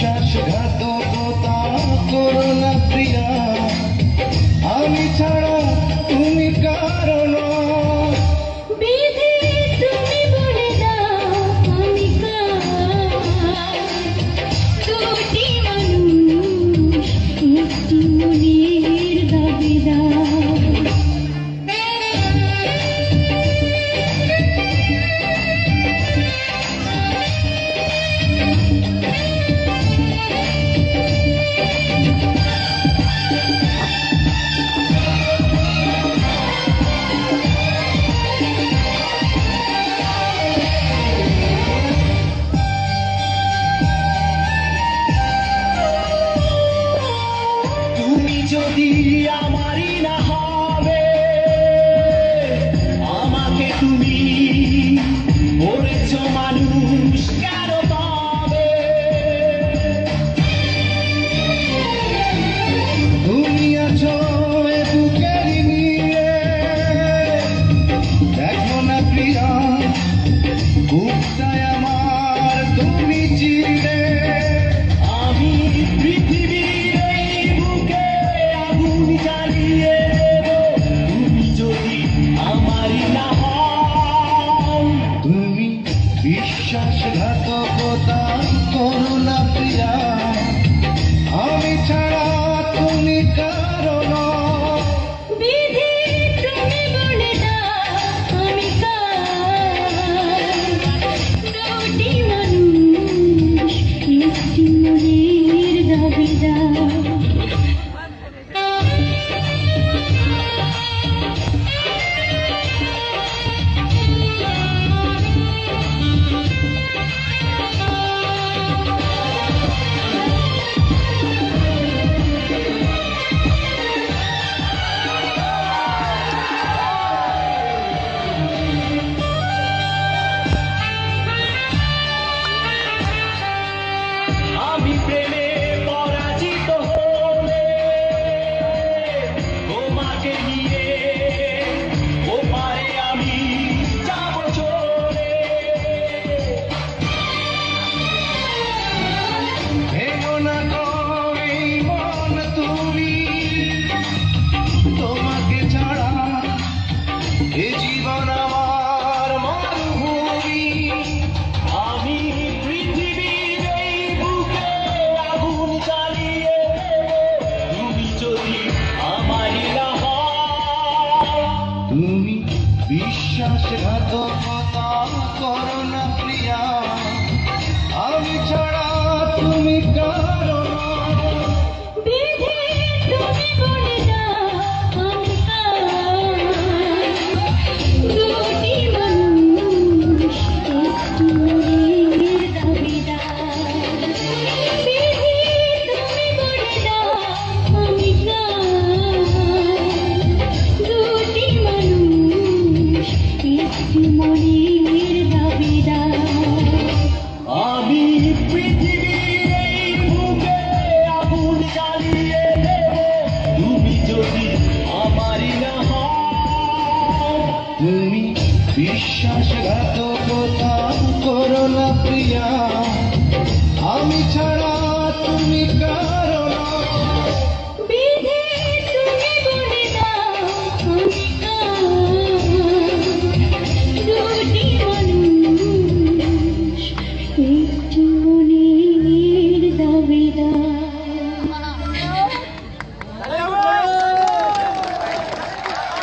বিশ্বাসঘাতকতা করো না প্রিয়া, আমি ছাড়া তুমি কারণ। বিধি তুমি বলে দাও আমি কার, দুটি মানুষ একটি মনের দাবিদার। যদি আমারই না হবে, আমাকে তুমি বলেছ মানুষ কেন পাবে। তুমি আছো বুকের নিয়ে, দেখো না প্রিয়া বুকটায় আমার তুমি চিনে। আমি পৃথিবীর জ্বালিয়ে দেব তুমি যদি আমারই না হও। তুমি বিশ্বাসঘাতকতা করো না প্রিয়া, আমি ছাড়া তুমি কারণ। বিধি তুমি বলে দাও আমি কার, দুটি মানুষ একটি মনের দাবিদার। আমি প্রেমে পরাজিত হলে তোমাকে নিয়ে ওপারে আমি যাব চলে। ভেঙো না করে মন তুমি, তোমাকে ছাড়া এ জীবন আমার মরুভূমি। আমি পৃথিবীর এই বুকে আগুন জ্বালিয়ে দেব তুমি যদি আমারই না হও। তুমি বিশ্বাসঘাতকতা করো না প্রিয়া, আমি ছাড়া তুমি কারণ। বিধি তুমি বলে দাও আমি কার, দুটি মানুষ একটি মনের দাবিদার। বিধি তুমি বলে দাও আমি কার, দুটি মানুষ একটি মনের দাবিদার। আমি পৃথিবীর এই বুকে আগুন জ্বালিয়ে দেব তুমি যদি আমারই না হও। তুমি বিশ্বাসঘাতকতা করো না প্রিয়া।